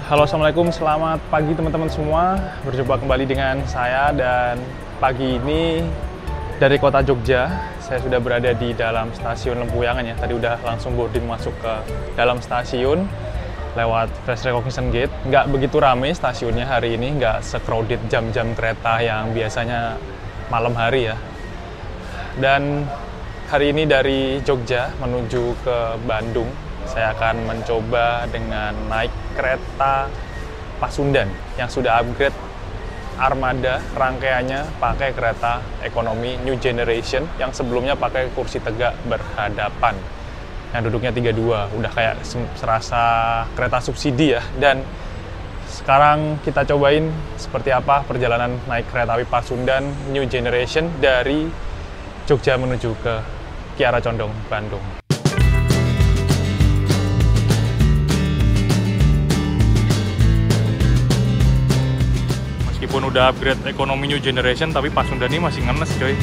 Halo, assalamualaikum, selamat pagi teman-teman semua. Berjumpa kembali dengan saya, dan pagi ini dari kota Jogja. Saya sudah berada di dalam stasiun Lempuyangan ya. Tadi udah langsung boarding masuk ke dalam stasiun lewat face recognition gate. Nggak begitu rame stasiunnya hari ini, nggak se-crowded jam-jam kereta yang biasanya malam hari ya. Dan hari ini dari Jogja menuju ke Bandung, saya akan mencoba dengan naik kereta Pasundan yang sudah upgrade armada rangkaiannya pakai kereta ekonomi New Generation yang sebelumnya pakai kursi tegak berhadapan yang duduknya 32, udah kayak serasa kereta subsidi ya. Dan sekarang kita cobain seperti apa perjalanan naik kereta api Pasundan New Generation dari Jogja menuju ke Kiara Condong, Bandung. Meskipun udah upgrade ekonomi New Generation, tapi Pasundan ini masih ngenes coy.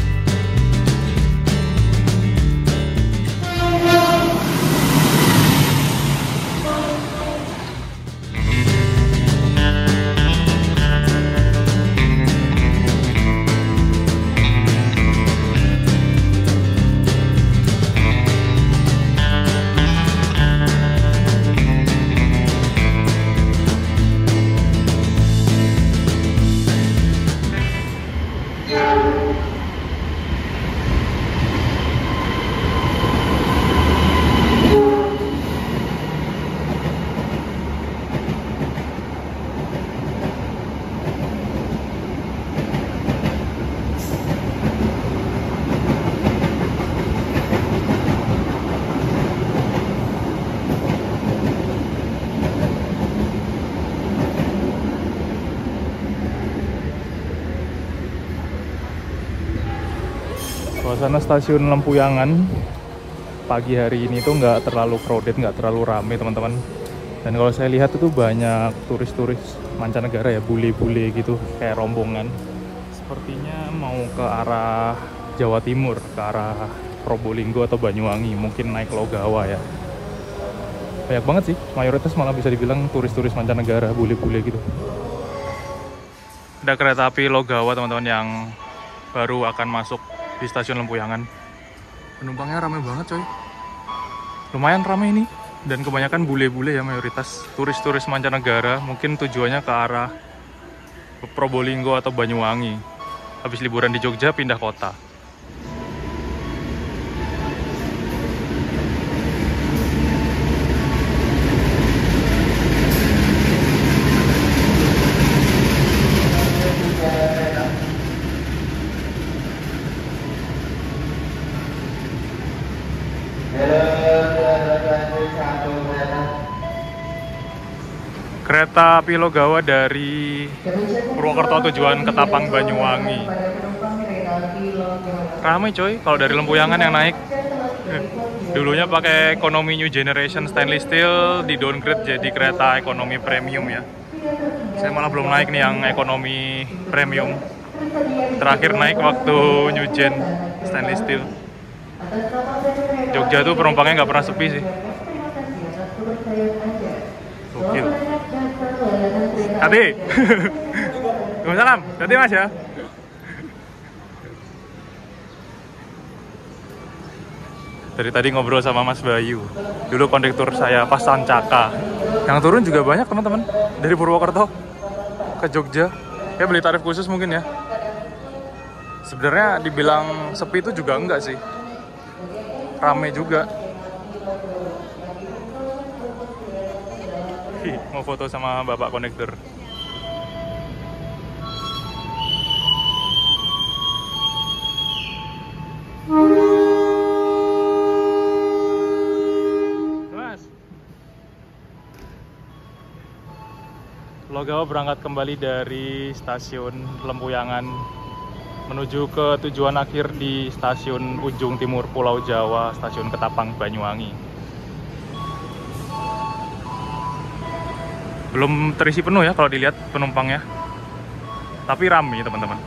Suasana stasiun Lempuyangan pagi hari ini tuh nggak terlalu crowded, nggak terlalu rame teman-teman. Dan kalau saya lihat itu banyak turis-turis mancanegara ya, bule-bule gitu, kayak rombongan. Sepertinya mau ke arah Jawa Timur, ke arah Probolinggo atau Banyuwangi, mungkin naik Logawa ya. Banyak banget sih, mayoritas malah bisa dibilang turis-turis mancanegara, bule-bule gitu. Ada kereta api Logawa teman-teman yang baru akan masuk di stasiun Lempuyangan. Penumpangnya ramai banget coy, lumayan ramai ini, dan kebanyakan bule-bule ya, mayoritas turis-turis mancanegara, mungkin tujuannya ke arah Probolinggo atau Banyuwangi, habis liburan di Jogja pindah kota. Kereta api Logawa dari Purwokerto tujuan Ketapang Banyuwangi. Ramai coy, kalau dari Lempuyangan yang naik. Dulunya pakai ekonomi New Generation stainless steel, di downgrade jadi kereta ekonomi premium ya. Saya malah belum naik nih yang ekonomi premium. Terakhir naik waktu New Gen stainless steel. Jogja tuh penumpangnya nggak pernah sepi sih. Gokil. Hati. Waalaikumsalam. Hati mas ya. Dari tadi ngobrol sama Mas Bayu. Dulu kondektur saya pas Sancaka. Yang turun juga banyak teman-teman. Dari Purwokerto ke Jogja. Ya beli tarif khusus mungkin ya. Sebenarnya dibilang sepi itu juga enggak sih. Rame juga. Mau foto sama bapak kondektur. Mas, Logawa berangkat kembali dari stasiun Lempuyangan menuju ke tujuan akhir di stasiun ujung timur Pulau Jawa, stasiun Ketapang Banyuwangi. Belum terisi penuh ya kalau dilihat penumpangnya, tapi ramai teman-teman.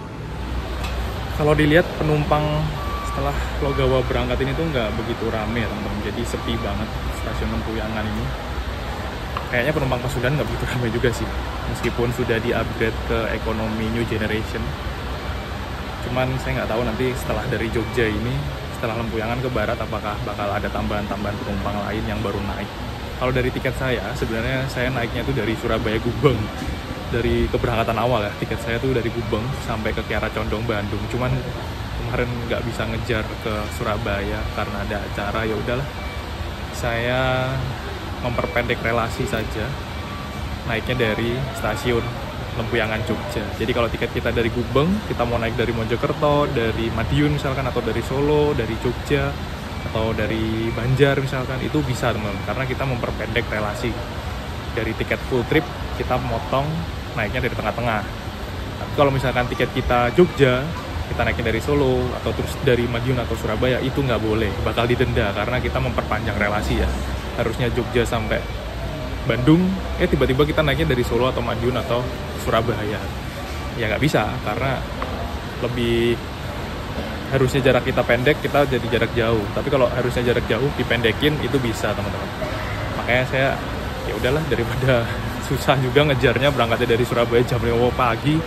Kalau dilihat penumpang setelah Logawa berangkat ini tuh nggak begitu rame ya teman-teman, jadi sepi banget stasiun Lempuyangan ini. kayaknya penumpang Pasundan nggak begitu ramai juga sih, meskipun sudah di-upgrade ke ekonomi new generation. Cuman saya nggak tahu nanti setelah dari Jogja ini, setelah Lempuyangan ke barat, apakah bakal ada tambahan-tambahan penumpang lain yang baru naik. Kalau dari tiket saya, sebenarnya saya naiknya tuh dari Surabaya Gubeng. Dari keberangkatan awal ya, tiket saya tuh dari Gubeng sampai ke Kiara Condong Bandung. Cuman kemarin nggak bisa ngejar ke Surabaya karena ada acara. Ya udahlah, saya memperpendek relasi saja, naiknya dari stasiun Lempuyangan Jogja. Jadi kalau tiket kita dari Gubeng, kita mau naik dari Mojokerto, dari Madiun misalkan, atau dari Solo, dari Jogja, atau dari Banjar misalkan, itu bisa teman-teman, karena kita memperpendek relasi. Dari tiket full trip kita motong naiknya dari tengah-tengah. Tapi kalau misalkan tiket kita Jogja, kita naiknya dari Solo atau terus dari Madiun atau Surabaya, itu nggak boleh, bakal didenda karena kita memperpanjang relasi ya. Harusnya Jogja sampai Bandung, tiba-tiba kita naiknya dari Solo atau Madiun atau Surabaya. Ya nggak bisa, karena lebih harusnya jarak kita pendek, kita jadi jarak jauh. Tapi kalau harusnya jarak jauh dipendekin, itu bisa teman-teman. Makanya saya ya udahlah, daripada susah juga ngejarnya, berangkatnya dari Surabaya jam 5 pagi.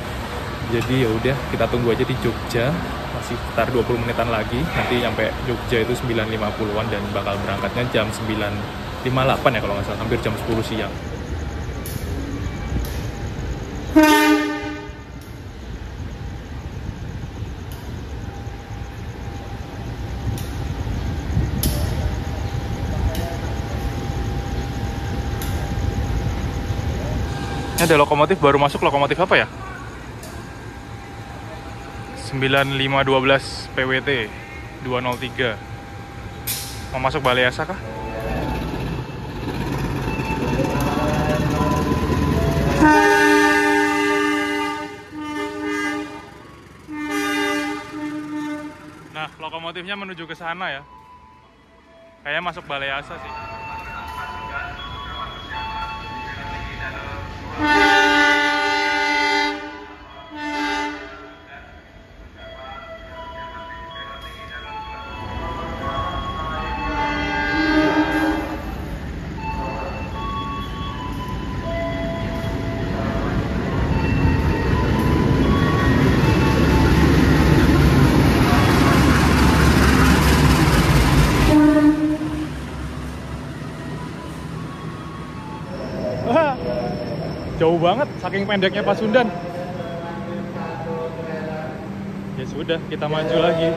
Jadi ya udah, kita tunggu aja di Jogja, masih sekitar 20 menitan lagi. Nanti sampai Jogja itu 9.50-an dan bakal berangkatnya jam 9.58 ya kalau nggak salah, hampir jam 10 siang. Ini ada lokomotif baru masuk, lokomotif apa ya? 9512 PWT 203. Mau masuk Balai Asa kah? Nah, lokomotifnya menuju ke sana ya. Kayaknya masuk Balai Asa sih. Jauh banget, saking pendeknya Pasundan. Ya sudah, kita maju lagi.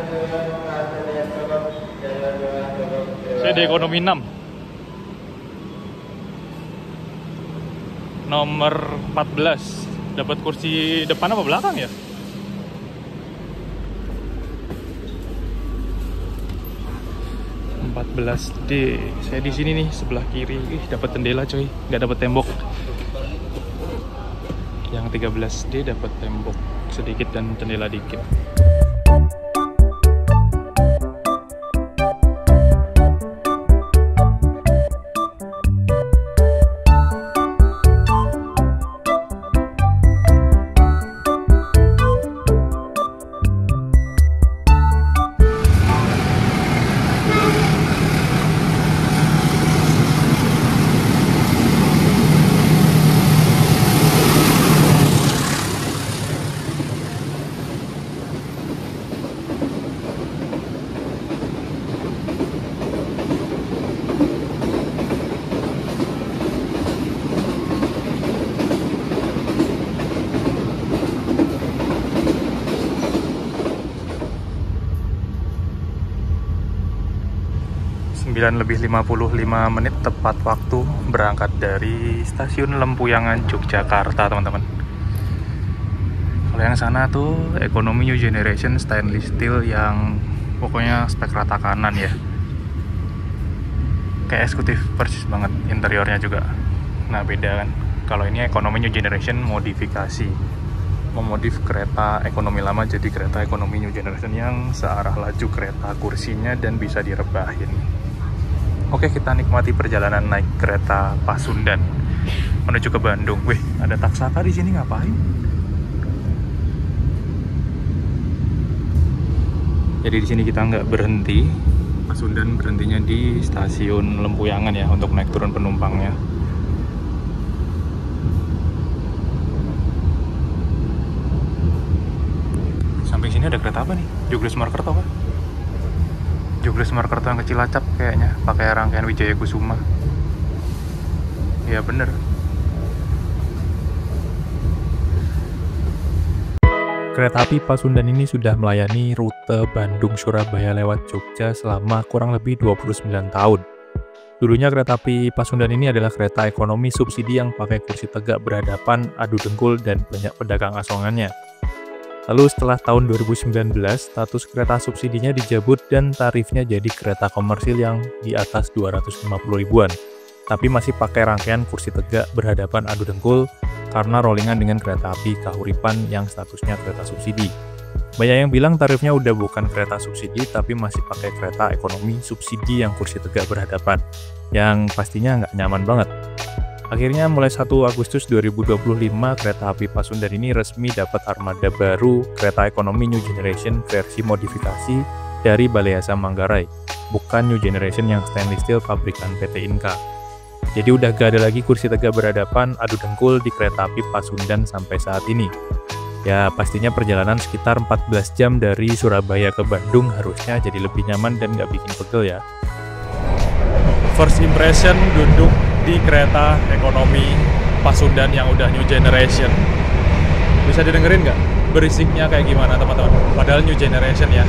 Saya di ekonomi 6. Nomor 14. Dapat kursi depan apa belakang ya? D. Saya di sini nih, sebelah kiri. Dapat jendela coy, nggak dapat tembok. Yang 13D dapat tembok sedikit dan jendela dikit. Lebih 55 menit tepat waktu berangkat dari stasiun Lempuyangan Yogyakarta teman-teman. Kalau yang sana tuh ekonomi new generation stainless steel yang pokoknya spek rata kanan ya, kayak eksekutif persis banget interiornya juga. Nah beda kan, kalau ini ekonomi new generation modifikasi, memodif kereta ekonomi lama jadi kereta ekonomi new generation yang searah laju kereta kursinya dan bisa direbahin. Oke, kita nikmati perjalanan naik kereta Pasundan menuju ke Bandung. Wih, ada taksaka di sini ngapain? Jadi di sini kita nggak berhenti. Pasundan berhentinya di stasiun Lempuyangan ya untuk naik turun penumpangnya. kereta apa nih? Jogres Mojokerto apa? Jogres Mojokerto yang ke Cilacap kayaknya, pakai rangkaian Wijaya Kusuma. Ya bener. Kereta api Pasundan ini sudah melayani rute Bandung-Surabaya lewat Jogja selama kurang lebih 29 tahun. Dulunya kereta api Pasundan ini adalah kereta ekonomi subsidi yang pakai kursi tegak berhadapan, adu dengkul, dan banyak pedagang asongannya. Lalu setelah tahun 2019, status kereta subsidinya dicabut dan tarifnya jadi kereta komersil yang di atas 250 ribuan. Tapi masih pakai rangkaian kursi tegak berhadapan adu dengkul karena rollingan dengan kereta api Kahuripan yang statusnya kereta subsidi. Banyak yang bilang tarifnya udah bukan kereta subsidi tapi masih pakai kereta ekonomi subsidi yang kursi tegak berhadapan, yang pastinya nggak nyaman banget. Akhirnya mulai 1 Agustus 2025 kereta api Pasundan ini resmi dapat armada baru kereta ekonomi New Generation versi modifikasi dari Balai Yasa Manggarai, bukan New Generation yang stainless steel pabrikan PT Inka. Jadi udah gak ada lagi kursi tegak berhadapan adu dengkul di kereta api Pasundan sampai saat ini. Ya pastinya perjalanan sekitar 14 jam dari Surabaya ke Bandung harusnya jadi lebih nyaman dan gak bikin pegel ya. First impression duduk di kereta ekonomi Pasundan yang udah New Generation. Bisa didengerin nggak berisiknya kayak gimana teman-teman? Padahal New Generation ya.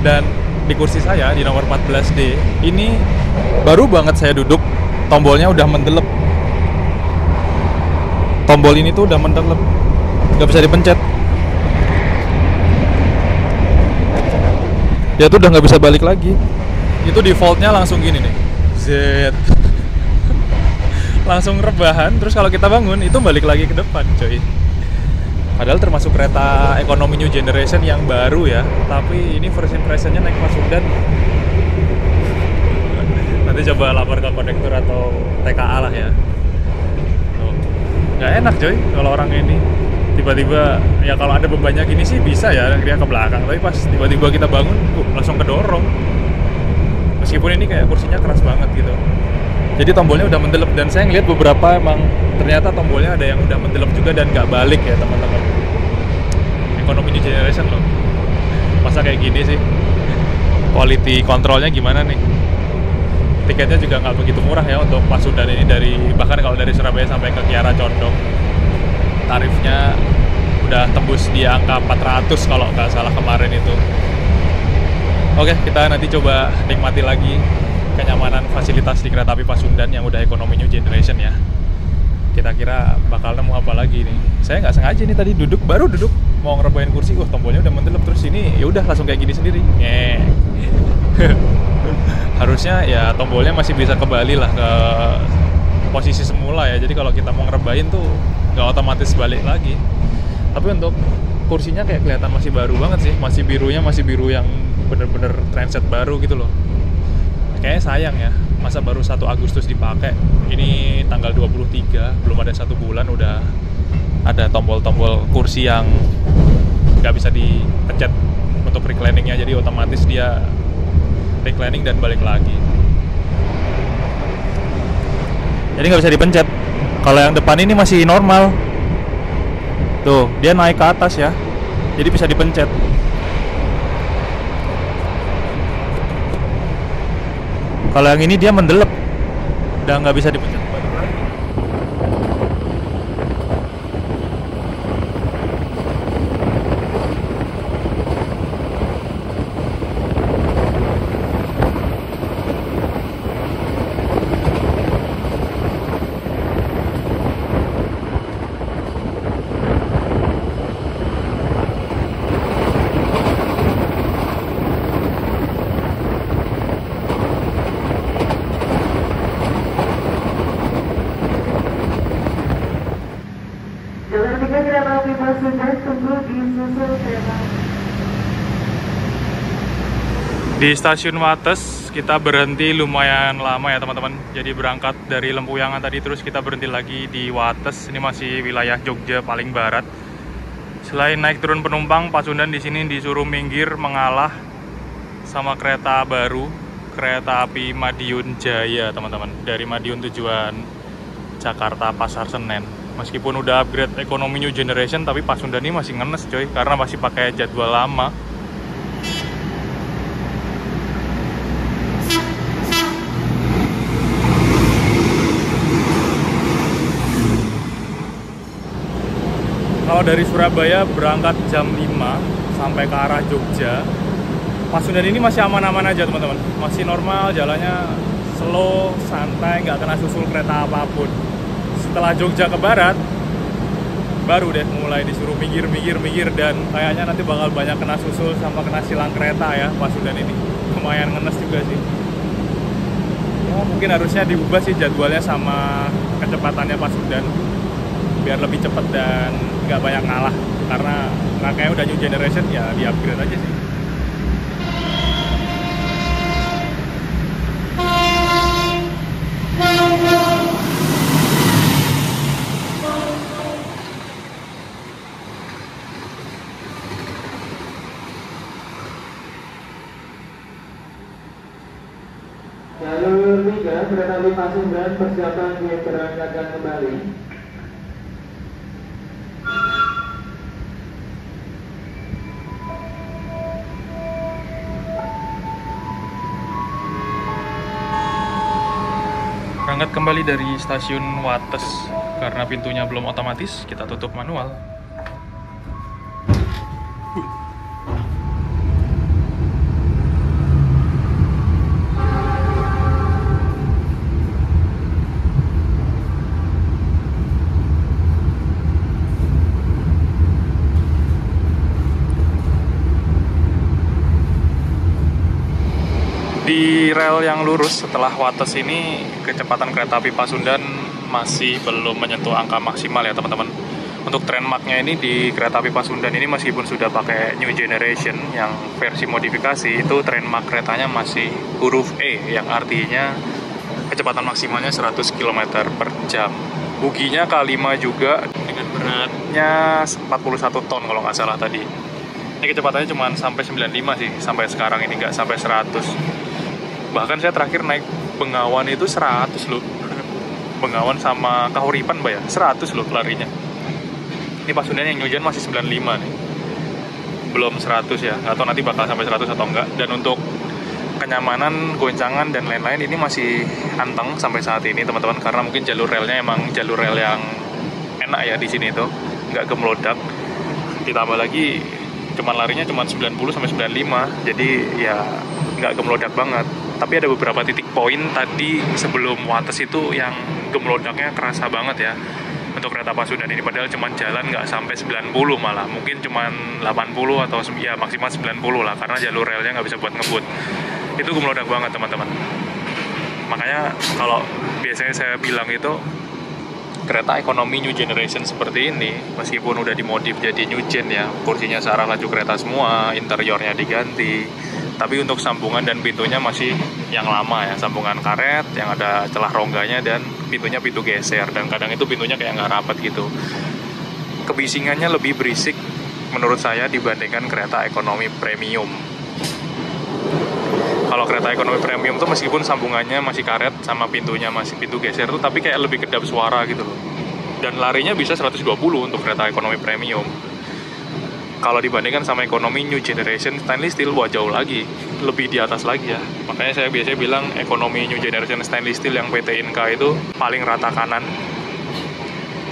Dan di kursi saya di nomor 14D ini baru banget saya duduk, tombolnya udah mendelep. Tombol ini tuh udah mendelep, nggak bisa dipencet. Dia tuh udah nggak bisa balik lagi. Itu defaultnya langsung gini nih, Z. Langsung rebahan, terus kalau kita bangun itu balik lagi ke depan, coy. Padahal termasuk kereta ekonomi New Generation yang baru ya, tapi ini first impressionnya naik Pasundan. Nanti coba lapor ke kondektur atau TKA lah ya. Nggak enak coy kalau orang ini tiba-tiba, ya kalau ada bebannya gini sih bisa ya dia ke belakang, tapi pas tiba-tiba kita bangun langsung kedorong. Meskipun ini kayak kursinya keras banget gitu. Jadi tombolnya udah mendelep, dan saya ngeliat beberapa emang ternyata tombolnya ada yang udah mendelep juga dan nggak balik ya teman-teman. Ekonomi New Generation loh. Masa kayak gini sih? Quality controlnya gimana nih? Tiketnya juga nggak begitu murah ya untuk Pasundan ini, bahkan kalau dari Surabaya sampai ke Kiara Condong tarifnya udah tembus di angka 400 kalau nggak salah kemarin itu. Oke, kita nanti coba nikmati lagi kenyamanan fasilitas di kereta api Pasundan yang udah ekonomi New Generation ya. Kita kira bakal nemu apa lagi nih. Saya nggak sengaja nih tadi baru duduk mau ngerebahin kursi, tombolnya udah mendelep, terus ini ya udah langsung kayak gini sendiri. Harusnya ya tombolnya masih bisa kembali lah ke posisi semula ya. Jadi kalau kita mau ngerebahin tuh nggak otomatis balik lagi. Tapi untuk kursinya kayak kelihatan masih baru banget sih, masih biru yang bener-bener trendset baru gitu loh. Kayaknya sayang ya, masa baru 1 Agustus dipakai. Ini tanggal 23, belum ada 1 bulan udah ada tombol-tombol kursi yang nggak bisa dipencet untuk recliningnya, jadi otomatis dia reclining dan balik lagi. Jadi nggak bisa dipencet. Kalau yang depan ini masih normal. Tuh, dia naik ke atas ya, jadi bisa dipencet. Kalau yang ini dia mendelep, udah nggak bisa dipencet. Di stasiun Wates kita berhenti lumayan lama ya teman-teman. Jadi berangkat dari Lempuyangan tadi, terus kita berhenti lagi di Wates. Ini masih wilayah Jogja paling barat. Selain naik turun penumpang, Pasundan di sini disuruh minggir mengalah sama kereta baru, kereta api Madiun Jaya teman-teman. Dari Madiun tujuan Jakarta Pasar Senen. Meskipun udah upgrade ekonomi new generation, tapi Pasundan ini masih ngenes coy, karena masih pakai jadwal lama. Kalau dari Surabaya berangkat jam 5 sampai ke arah Jogja, Pasundan ini masih aman-aman aja teman-teman. Masih normal, jalannya slow, santai, nggak kena susul kereta apapun. Setelah Jogja ke barat, baru deh mulai disuruh minggir, dan kayaknya nanti bakal banyak kena susul sama kena silang kereta ya Pasundan ini. Lumayan ngenes juga sih. Ya, mungkin harusnya diubah sih jadwalnya sama kecepatannya Pasundan biar lebih cepat dan nggak banyak ngalah, karena kayaknya udah new generation ya, di upgrade aja sih. Jalur 3 kereta api Pasundan persiapan diberangkatkan kembali. Berangkat kembali dari stasiun Wates, karena pintunya belum otomatis, kita tutup manual. Di rel yang lurus setelah Wates ini, kecepatan kereta api Pasundan masih belum menyentuh angka maksimal ya teman-teman. Untuk Trendmark-nya ini di kereta api Pasundan ini meskipun sudah pakai new generation yang versi modifikasi, itu Trendmark keretanya masih huruf E, yang artinya kecepatan maksimalnya 100 km per jam. Buginya K5 juga dengan beratnya 41 ton kalau nggak salah tadi. Ini kecepatannya cuma sampai 95 sih, sampai sekarang ini nggak sampai 100. Bahkan saya terakhir naik Bengawan itu 100 loh. Bengawan sama Kahuripan Mbak ya, 100 loh larinya. Ini Pasundan yang New masih 95 nih. Belum 100 ya, nggak tahu nanti bakal sampai 100 atau enggak. Dan untuk kenyamanan, goncangan, dan lain-lain ini masih anteng sampai saat ini teman-teman. Karena mungkin jalur relnya emang jalur rel yang enak ya di sini itu, nggak gemelodak. Ditambah lagi cuman larinya cuma 90 sampai 95, jadi ya nggak gemelodak banget. Tapi ada beberapa titik poin tadi sebelum Wates itu yang gemelodaknya kerasa banget ya untuk kereta Pasundan ini, padahal cuma jalan nggak sampai 90 malah, mungkin cuma 80 atau ya maksimal 90 lah, karena jalur relnya nggak bisa buat ngebut. Itu gemelodak banget teman-teman. Makanya kalau biasanya saya bilang itu kereta ekonomi new generation seperti ini, meskipun udah dimodif jadi new gen ya, kursinya searah laju kereta semua, interiornya diganti, tapi untuk sambungan dan pintunya masih yang lama ya, sambungan karet yang ada celah rongganya, dan pintunya pintu geser, dan kadang itu pintunya kayak nggak rapat gitu. Kebisingannya lebih berisik menurut saya dibandingkan kereta ekonomi premium. Kalau kereta ekonomi premium tuh meskipun sambungannya masih karet sama pintunya masih pintu geser tuh, tapi kayak lebih kedap suara gitu loh. Dan larinya bisa 120 untuk kereta ekonomi premium. Kalau dibandingkan sama ekonomi new generation stainless steel, wah jauh lagi, lebih di atas lagi ya. Makanya saya biasanya bilang ekonomi new generation stainless steel yang PT Inka itu paling rata kanan.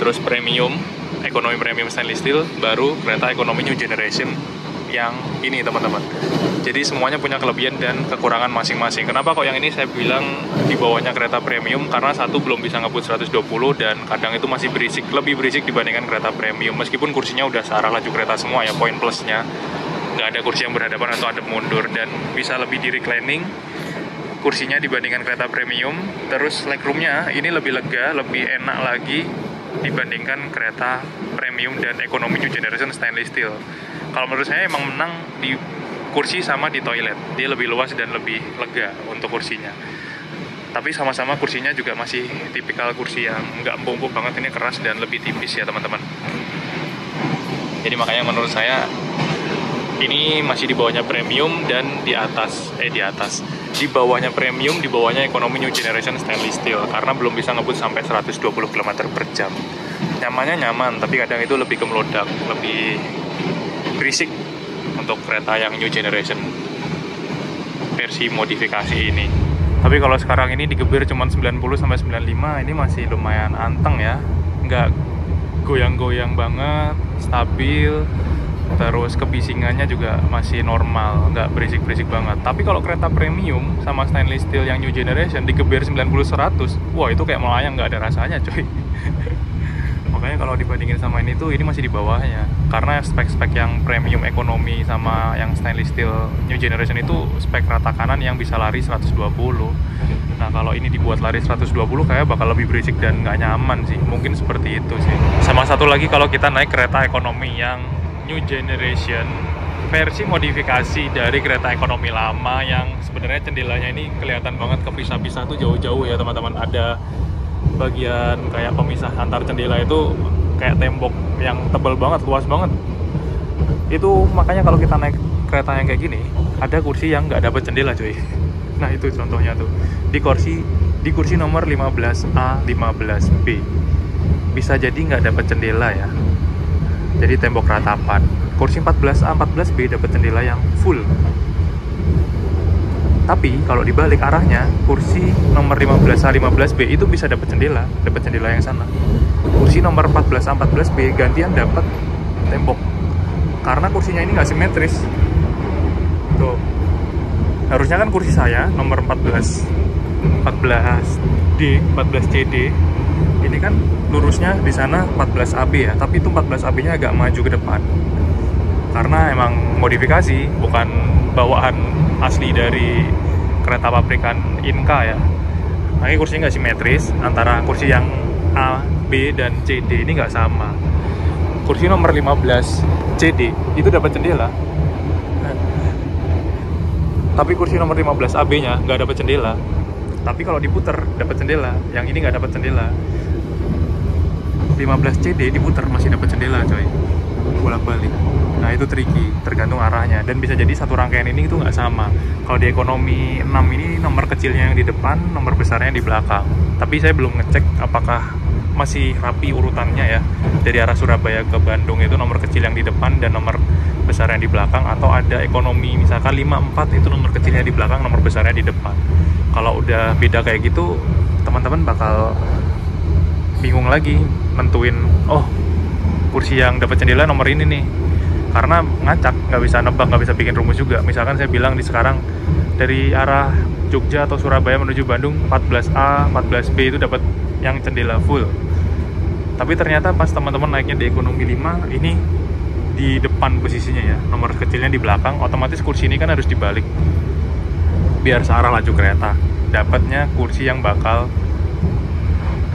Terus premium, ekonomi premium stainless steel, baru kereta ekonomi new generation yang ini teman-teman. Jadi semuanya punya kelebihan dan kekurangan masing-masing. Kenapa kok yang ini saya bilang di bawahnya kereta premium? Karena satu, belum bisa ngebut 120, dan kadang itu masih berisik, lebih berisik dibandingkan kereta premium. Meskipun kursinya udah searah laju kereta semua ya, poin plusnya nggak ada kursi yang berhadapan atau adem mundur, dan bisa lebih di reclining kursinya dibandingkan kereta premium. Terus legroomnya ini lebih lega, lebih enak lagi dibandingkan kereta premium dan ekonomi new generation stainless steel. Kalau menurut saya emang menang di kursi sama di toilet, dia lebih luas dan lebih lega untuk kursinya. Tapi sama-sama kursinya juga masih tipikal kursi yang nggak empuk-empuk banget, ini keras dan lebih tipis ya teman-teman. Jadi makanya menurut saya ini masih di bawahnya premium dan di atas di bawahnya premium, di bawahnya ekonomi new generation stainless steel, karena belum bisa ngebut sampai 120 km per jam. Nyamannya nyaman, tapi kadang itu lebih kemelodak, lebih berisik untuk kereta yang new generation versi modifikasi ini. Tapi kalau sekarang ini digebir cuma 90-95, ini masih lumayan anteng ya, nggak goyang-goyang banget, stabil. Terus kebisingannya juga masih normal, nggak berisik-berisik banget. Tapi kalau kereta premium sama stainless steel yang new generation digebir 90-100, wah itu kayak melayang, nggak ada rasanya coy. Makanya kalau dibandingin sama ini tuh, ini masih di bawahnya. Karena spek-spek yang premium ekonomi sama yang stainless steel new generation itu spek rata kanan yang bisa lari 120. Nah kalau ini dibuat lari 120 kayak bakal lebih berisik dan nggak nyaman sih. Mungkin seperti itu sih. Sama satu lagi, kalau kita naik kereta ekonomi yang new generation versi modifikasi dari kereta ekonomi lama, yang sebenarnya jendelanya ini kelihatan banget kepisah-pisah tuh jauh-jauh ya teman-teman. Ada bagian kayak pemisah antar jendela itu kayak tembok yang tebal banget, luas banget. Itu makanya kalau kita naik kereta yang kayak gini, ada kursi yang nggak dapat jendela cuy. Nah itu contohnya tuh di kursi nomor 15A 15B bisa jadi nggak dapat jendela ya, jadi tembok ratapan. Kursi 14A 14B dapat jendela yang full. Tapi kalau dibalik arahnya, kursi nomor 15A 15B itu bisa dapat jendela yang sana. Kursi nomor 14A 14B gantian dapat tembok. Karena kursinya ini nggak simetris. Tuh. Harusnya kan kursi saya nomor 14D, 14CD. Ini kan lurusnya di sana 14AB ya, tapi itu 14AB-nya agak maju ke depan. Karena emang modifikasi, bukan bawaan asli dari kereta pabrikan Inka ya. Makanya kursinya nggak simetris, antara kursi yang A, B, dan CD ini nggak sama. Kursi nomor 15 CD itu dapat jendela, tapi kursi nomor 15 AB-nya nggak dapat jendela. Tapi kalau diputer dapat jendela, yang ini nggak dapat jendela. 15 CD diputer masih dapat jendela coy, bolak-balik. Nah itu tricky, tergantung arahnya, dan bisa jadi satu rangkaian ini itu nggak sama. Kalau di ekonomi 6 ini nomor kecilnya yang di depan, nomor besarnya yang di belakang. Tapi saya belum ngecek apakah masih rapi urutannya ya. Dari arah Surabaya ke Bandung itu nomor kecil yang di depan dan nomor besar yang di belakang, atau ada ekonomi misalkan 54 itu nomor kecilnya di belakang, nomor besarnya di depan. Kalau udah beda kayak gitu, teman-teman bakal bingung lagi nentuin, oh kursi yang dapat jendela nomor ini nih. Karena ngacak, nggak bisa nebak, nggak bisa bikin rumus juga. Misalkan saya bilang di sekarang dari arah Jogja atau Surabaya menuju Bandung 14A, 14B itu dapat yang jendela full. Tapi ternyata pas teman-teman naiknya di ekonomi 5, ini di depan posisinya ya, nomor kecilnya di belakang, otomatis kursi ini kan harus dibalik biar searah laju kereta. Dapatnya kursi yang bakal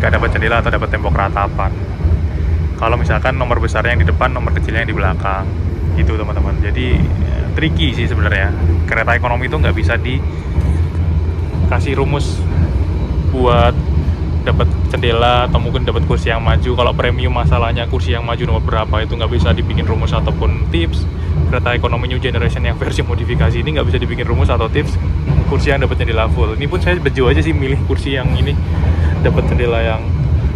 nggak dapat jendela atau dapat tembok ratapan. Kalau misalkan nomor besarnya yang di depan, nomor kecilnya yang di belakang, gitu teman-teman. Jadi tricky sih sebenarnya. Kereta ekonomi itu nggak bisa dikasih rumus buat dapat jendela atau mungkin dapat kursi yang maju. Kalau premium masalahnya kursi yang maju nomor berapa itu nggak bisa dibikin rumus ataupun tips. Kereta ekonomi new generation yang versi modifikasi ini nggak bisa dibikin rumus atau tips kursi yang dapat jendela full. Ini pun saya bejo aja sih milih kursi yang ini dapat jendela yang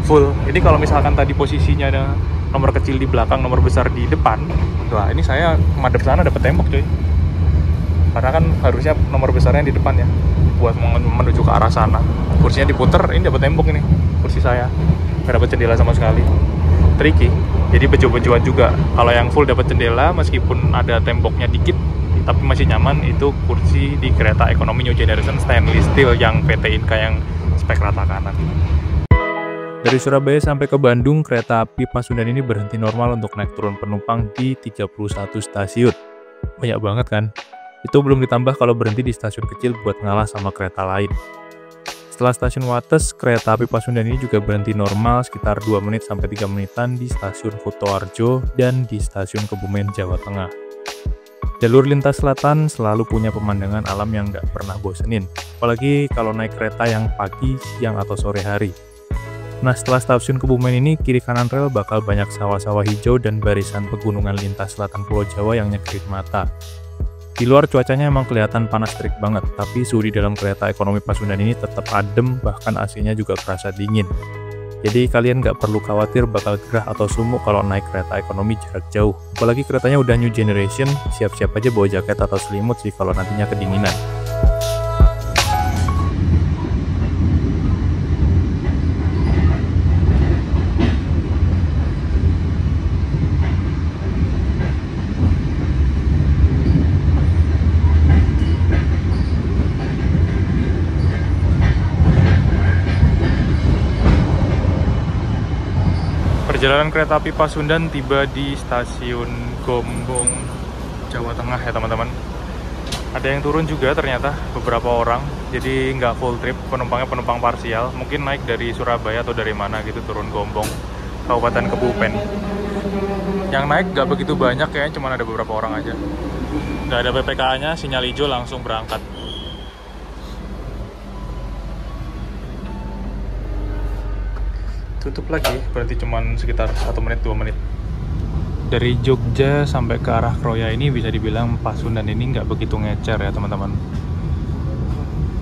full. Ini kalau misalkan tadi posisinya ada nomor kecil di belakang, nomor besar di depan, wah ini saya madep sana dapat tembok coy. Karena kan harusnya nomor besarnya di depan ya, buat menuju ke arah sana. Kursinya diputer, ini dapat tembok ini. Kursi saya nggak dapat jendela sama sekali. Tricky. Jadi bejo-bejoan juga. Kalau yang full dapat jendela, meskipun ada temboknya dikit, tapi masih nyaman. Itu kursi di kereta ekonomi new generation stainless steel yang PT Inka yang spek rata kanan. Dari Surabaya sampai ke Bandung, kereta api Pasundan ini berhenti normal untuk naik turun penumpang di 31 stasiun. Banyak banget kan? Itu belum ditambah kalau berhenti di stasiun kecil buat ngalah sama kereta lain. Setelah stasiun Wates, kereta api Pasundan ini juga berhenti normal sekitar 2 menit sampai 3 menitan di stasiun Kutoarjo dan di stasiun Kebumen, Jawa Tengah. Jalur lintas selatan selalu punya pemandangan alam yang nggak pernah bosenin, apalagi kalau naik kereta yang pagi, siang, atau sore hari. Nah, setelah stasiun Kebumen ini, kiri kanan rel bakal banyak sawah-sawah hijau dan barisan pegunungan lintas selatan Pulau Jawa yang nyekrit mata. Di luar cuacanya emang kelihatan panas terik banget, tapi suhu di dalam kereta ekonomi Pasundan ini tetap adem, bahkan AC-nya juga kerasa dingin. Jadi kalian nggak perlu khawatir bakal gerah atau sumuk kalau naik kereta ekonomi jarak jauh. Apalagi keretanya udah new generation, siap-siap aja bawa jaket atau selimut sih kalau nantinya kedinginan. Perjalanan kereta api Pasundan tiba di stasiun Gombong, Jawa Tengah ya teman-teman. Ada yang turun juga ternyata, beberapa orang. Jadi nggak full trip, penumpangnya penumpang parsial. Mungkin naik dari Surabaya atau dari mana gitu turun Gombong, Kabupaten Kebumen. Yang naik nggak begitu banyak kayaknya, cuma ada beberapa orang aja. Nggak ada PPKA-nya, sinyal hijau langsung berangkat. Tutup lagi, berarti cuman sekitar 1 menit 2 menit. Dari Jogja sampai ke arah Kroya ini bisa dibilang Pasundan ini nggak begitu ngecer ya teman-teman.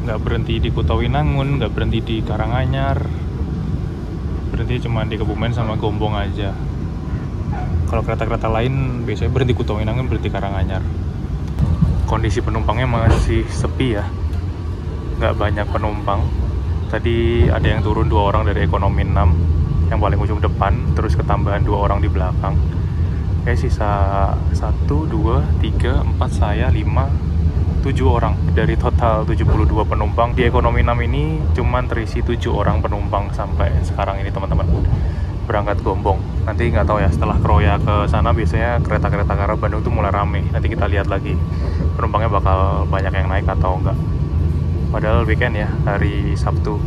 Nggak berhenti di Kutawinangun, nggak berhenti di Karanganyar, berhenti cuma di Kebumen sama Gombong aja. Kalau kereta-kereta lain biasanya berhenti Kutawinangun, berhenti Karanganyar. Kondisi penumpangnya masih sepi ya, nggak banyak penumpang. Tadi ada yang turun 2 orang dari ekonomi 6 yang paling ujung depan, terus ketambahan 2 orang di belakang. Kayak sisa 1, 2, 3, 4, saya 5, 7 orang dari total 72 penumpang. Di ekonomi 6 ini cuman terisi 7 orang penumpang sampai sekarang ini teman-teman. Berangkat Gombong. Nanti nggak tahu ya, setelah Kroya ke sana biasanya kereta-kereta ke arah Bandung tuh mulai rame. Nanti kita lihat lagi penumpangnya bakal banyak yang naik atau enggak. Padahal weekend ya, hari Sabtu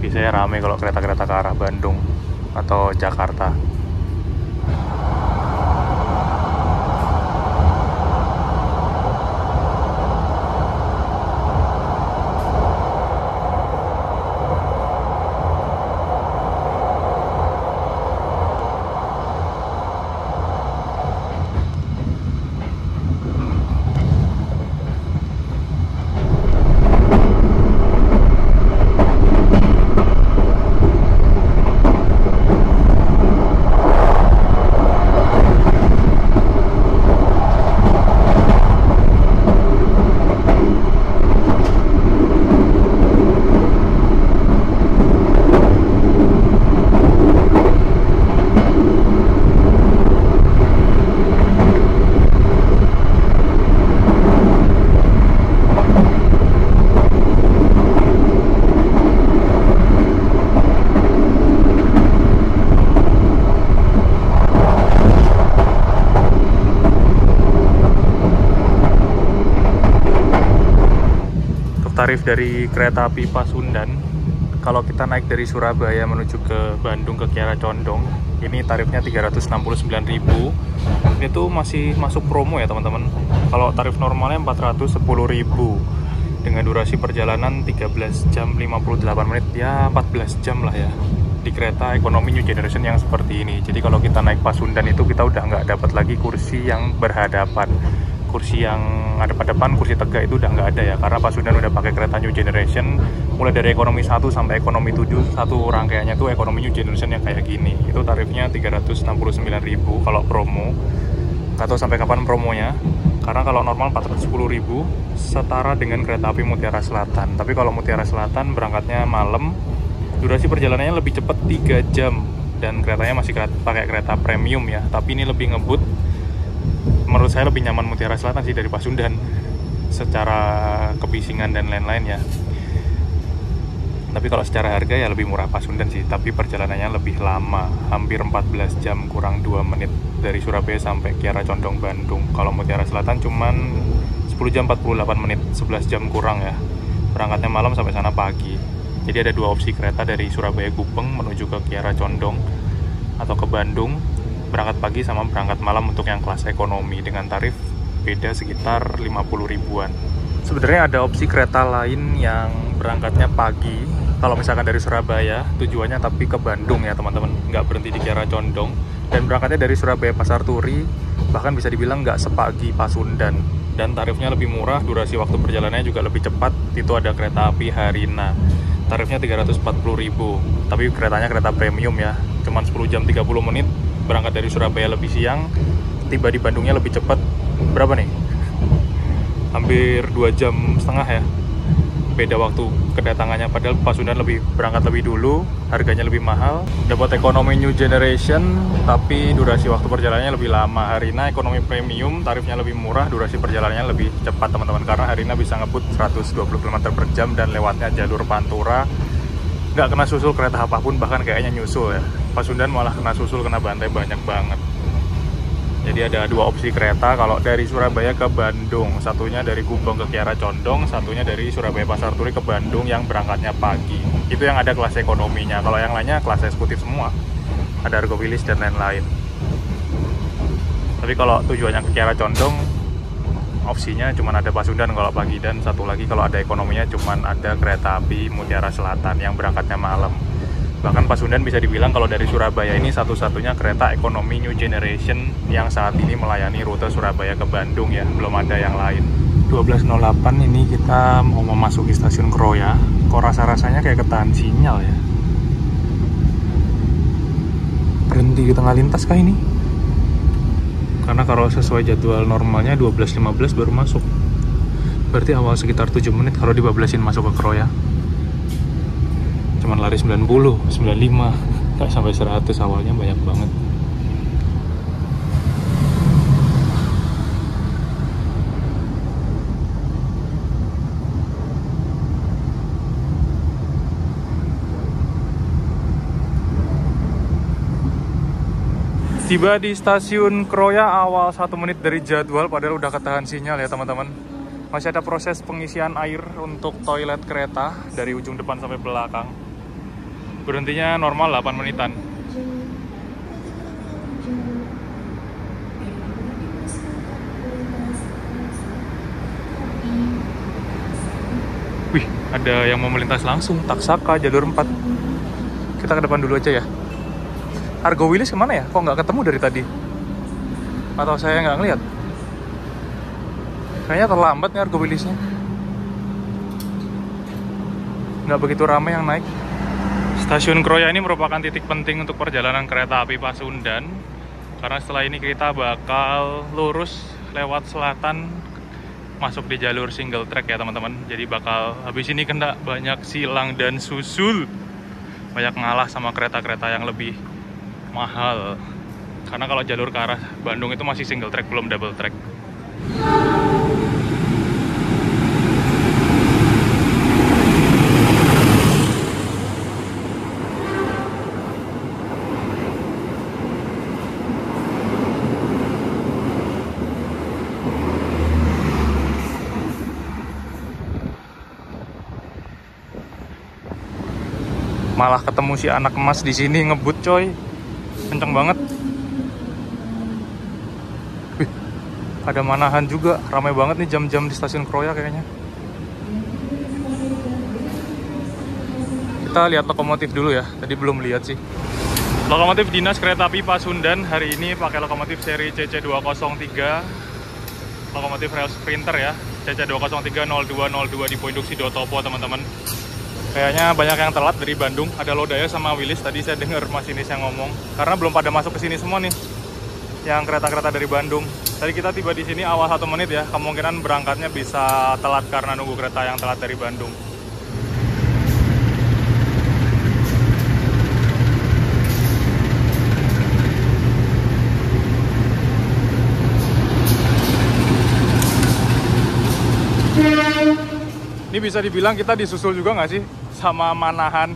biasanya rame kalau kereta-kereta ke arah Bandung atau Jakarta. Tarif dari kereta api Pasundan, kalau kita naik dari Surabaya menuju ke Bandung ke Kiara Condong, ini tarifnya 369.000. Ini tuh masih masuk promo ya teman-teman. Kalau tarif normalnya 410.000 dengan durasi perjalanan 13 jam 58 menit, ya 14 jam lah ya, di kereta ekonomi new generation yang seperti ini. Jadi kalau kita naik Pasundan itu kita udah nggak dapat lagi kursi yang berhadapan. Kursi yang ada pada depan, kursi tegak itu udah nggak ada ya, karena Pasundan udah pakai kereta new generation. Mulai dari ekonomi 1 sampai ekonomi 7, satu rangkaiannya tuh ekonomi new generation yang kayak gini. Itu tarifnya 369.000 kalau promo. Nggak tahu sampai kapan promonya, karena kalau normal 410.000 setara dengan kereta api Mutiara Selatan. Tapi kalau Mutiara Selatan berangkatnya malam, durasi perjalanannya lebih cepat 3 jam, dan keretanya masih pakai kereta premium ya, tapi ini lebih ngebut. Menurut saya lebih nyaman Mutiara Selatan sih dari Pasundan secara kebisingan dan lain-lain ya. Tapi kalau secara harga ya lebih murah Pasundan sih, tapi perjalanannya lebih lama, hampir 14 jam kurang 2 menit dari Surabaya sampai Kiara Condong Bandung. Kalau Mutiara Selatan cuman 10 jam 48 menit, 11 jam kurang ya. Berangkatnya malam sampai sana pagi. Jadi ada 2 opsi kereta dari Surabaya Gubeng menuju ke Kiara Condong atau ke Bandung. Berangkat pagi sama berangkat malam untuk yang kelas ekonomi dengan tarif beda sekitar 50 ribuan. Sebenarnya ada opsi kereta lain yang berangkatnya pagi. Kalau misalkan dari Surabaya tujuannya tapi ke Bandung ya teman-teman, nggak berhenti di Kiara Condong, dan berangkatnya dari Surabaya Pasar Turi, bahkan bisa dibilang nggak sepagi Pasundan. dan tarifnya lebih murah, durasi waktu perjalanannya juga lebih cepat. Itu ada kereta api Harina. Tarifnya 340.000. Tapi keretanya kereta premium ya. Cuman 10 jam 30 menit, berangkat dari Surabaya lebih siang, tiba di Bandungnya lebih cepat. Berapa nih? Hampir 2 jam setengah ya. Beda waktu kedatangannya, padahal Pasundan berangkat lebih dulu, harganya lebih mahal, dapat ekonomi new generation, tapi durasi waktu perjalanannya lebih lama. Harina ekonomi premium, tarifnya lebih murah, durasi perjalanannya lebih cepat teman-teman, karena Harina bisa ngebut 120 km per jam dan lewatnya jalur Pantura, nggak kena susul kereta apapun, bahkan kayaknya nyusul ya. Pasundan malah kena susul, kena bantai banyak banget. Jadi ada 2 opsi kereta kalau dari Surabaya ke Bandung. Satunya dari Gubeng ke Kiara Condong, satunya dari Surabaya Pasar Turi ke Bandung yang berangkatnya pagi. Itu yang ada kelas ekonominya. Kalau yang lainnya kelas eksekutif semua. Ada Argo Wilis dan lain-lain. Tapi kalau tujuannya ke Kiara Condong, opsinya cuma ada Pasundan kalau pagi, dan satu lagi kalau ada ekonominya cuma ada kereta api Mutiara Selatan yang berangkatnya malam. Bahkan Pasundan bisa dibilang kalau dari Surabaya ini satu-satunya kereta ekonomi new generation yang saat ini melayani rute Surabaya ke Bandung ya, belum ada yang lain. 12.08 ini kita mau memasuki stasiun Kroya. Kok rasa-rasanya kayak ketahan sinyal ya? Berhenti di tengah lintas kah ini? Karena kalau sesuai jadwal normalnya 12.15 baru masuk. Berarti awal sekitar 7 menit kalau dibablasin masuk ke Kroya. Cuman lari 90, 95, nggak sampai 100, awalnya banyak banget. Tiba di stasiun Kroya awal 1 menit dari jadwal, padahal udah ketahan sinyal ya teman-teman. Masih ada proses pengisian air untuk toilet kereta dari ujung depan sampai belakang. Berhentinya normal 8 menitan. Wih, ada yang mau melintas langsung, Taksaka, jalur 4. Kita ke depan dulu aja ya. Argo Wilis kemana ya? Kok nggak ketemu dari tadi? Atau saya nggak ngeliat? Kayaknya terlambat nih Argo Wilisnya. Nggak begitu ramai yang naik. Stasiun Kroya ini merupakan titik penting untuk perjalanan kereta api Pasundan, karena setelah ini kita bakal lurus lewat selatan masuk di jalur single track ya teman-teman. Jadi bakal habis ini kena banyak silang dan susul, banyak ngalah sama kereta-kereta yang lebih mahal, karena kalau jalur ke arah Bandung itu masih single track, belum double track. Malah ketemu si anak emas di sini ngebut coy, kenceng banget. Wih, ada Manahan juga, ramai banget nih jam-jam di stasiun Kroya kayaknya. Kita lihat lokomotif dulu ya, tadi belum lihat sih. Lokomotif Dinas Kereta Api Pasundan hari ini pakai lokomotif seri CC203, lokomotif rel sprinter ya, CC203-0202 di Induksi Dotopo teman-teman. Kayaknya banyak yang telat dari Bandung. Ada Lodaya sama Wilis. Tadi saya dengar masinis yang ngomong. Karena belum pada masuk ke sini semua nih, yang kereta-kereta dari Bandung. Tadi kita tiba di sini awal 1 menit ya. Kemungkinan berangkatnya bisa telat karena nunggu kereta yang telat dari Bandung. Ini bisa dibilang kita disusul juga nggak sih sama Manahan.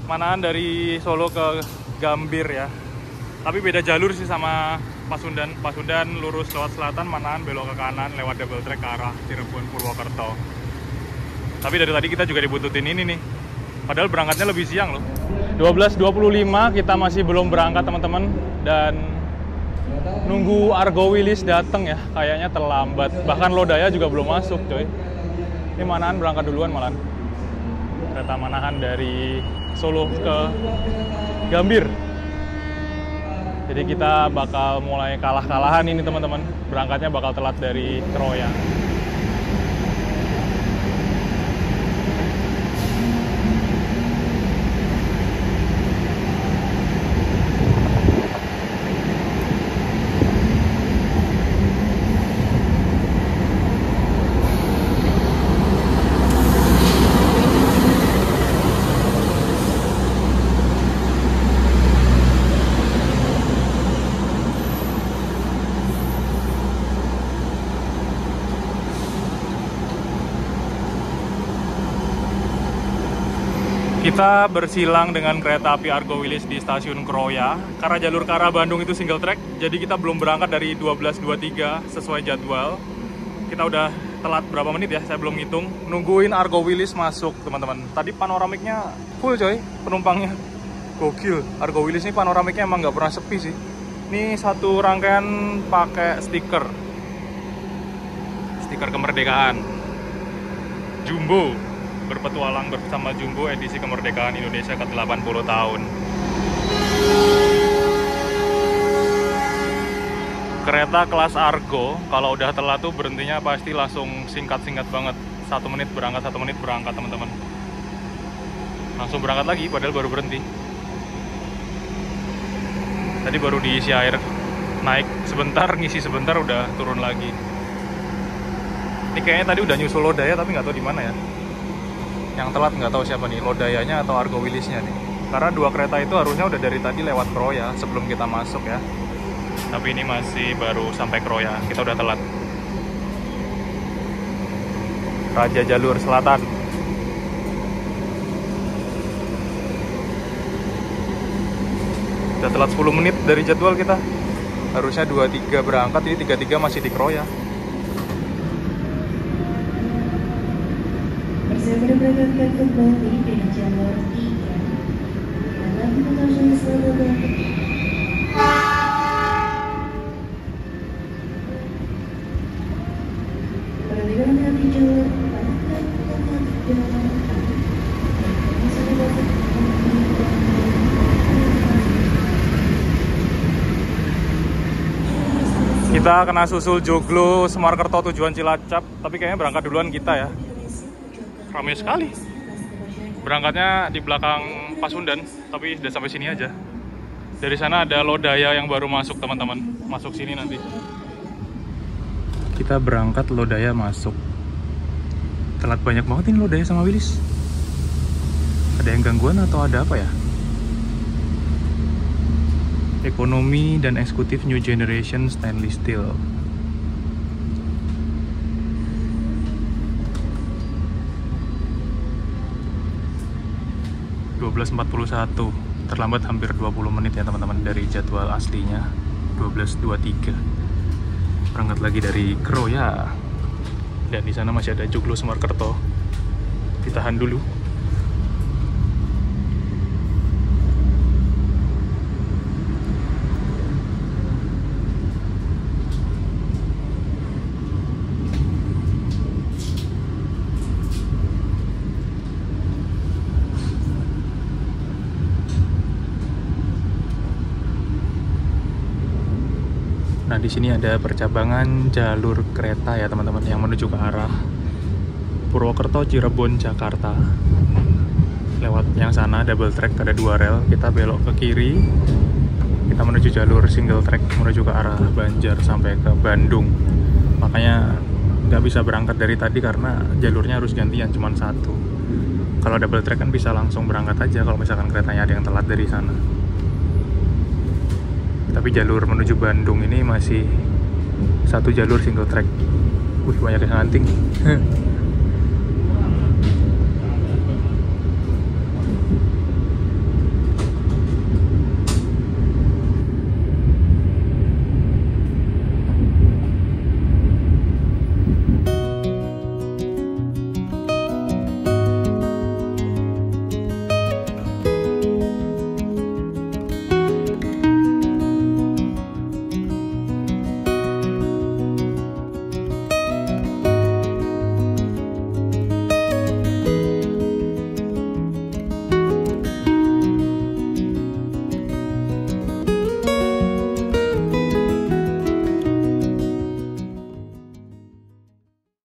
Manahan dari Solo ke Gambir ya. Tapi beda jalur sih sama Pasundan. Pasundan lurus lewat selatan, Manahan belok ke kanan lewat double track ke arah Cirebon Purwokerto. Tapi dari tadi kita juga dibututin ini nih. Padahal berangkatnya lebih siang loh. 12.25 kita masih belum berangkat teman-teman, dan nunggu Argo Wilis dateng ya. Kayaknya terlambat. Bahkan Lodaya juga belum masuk coy. Ini Manahan berangkat duluan malah. Kereta Manahan dari Solo ke Gambir. Jadi kita bakal mulai kalah-kalahan ini teman-teman. Berangkatnya bakal telat dari Kroya. Kita bersilang dengan kereta api Argo Wilis di stasiun Kroya. Karena jalur ke arah Bandung itu single track, jadi kita belum berangkat dari 12.23 sesuai jadwal. Kita udah telat berapa menit ya, saya belum ngitung. Nungguin Argo Wilis masuk teman-teman. Tadi panoramiknya full coy, penumpangnya. Gokil, Argo Wilis ini panoramiknya emang nggak pernah sepi sih. Ini satu rangkaian pakai stiker kemerdekaan. Jumbo. Berpetualang bersama Jumbo edisi kemerdekaan Indonesia ke-80 tahun. Kereta kelas Argo kalau udah telat tuh berhentinya pasti langsung singkat-singkat banget. 1 menit berangkat teman-teman. Langsung berangkat lagi padahal baru berhenti. Tadi baru diisi air, naik sebentar, ngisi sebentar, udah turun lagi. Ini kayaknya tadi udah nyusul Lodaya tapi nggak tahu di mana ya. Yang telat nggak tahu siapa nih, Lodayanya atau Argo Wilisnya nih. Karena dua kereta itu harusnya udah dari tadi lewat Kroya sebelum kita masuk ya. Tapi ini masih baru sampai Kroya, kita udah telat. Raja Jalur Selatan. Udah telat 10 menit dari jadwal kita. Harusnya 23 berangkat, ini 33 masih di Kroya. Bersama berangkat kembali dari jalur 3. Dalam pengawasan selama berangkat di jalur 4. Kita kena susul Joglo Semarkerto tujuan Cilacap, tapi kayaknya berangkat duluan kita ya. Ramai sekali. Berangkatnya di belakang Pasundan, tapi udah sampai sini aja. Dari sana ada Lodaya yang baru masuk teman-teman. Masuk sini nanti. Kita berangkat, Lodaya masuk. Telat banyak banget ini Lodaya sama Wilis. Ada yang gangguan atau ada apa ya? Ekonomi dan eksekutif New Generation Stainless Steel. Terlambat hampir 20 menit ya teman-teman dari jadwal aslinya 12.23. Berangkat lagi dari Kroya. Dan di sana masih ada Joglo Semarkerto. Ditahan dulu. Nah, di sini ada percabangan jalur kereta ya teman-teman yang menuju ke arah Purwokerto, Cirebon, Jakarta. Lewat yang sana double track, ada 2 rel. Kita belok ke kiri. Kita menuju jalur single track menuju ke arah Banjar sampai ke Bandung. Makanya nggak bisa berangkat dari tadi karena jalurnya harus gantian, cuma 1. Kalau double track kan bisa langsung berangkat aja kalau misalkan keretanya ada yang telat dari sana. Tapi jalur menuju Bandung ini masih 1 jalur single track. Wih, banyak yang nganting.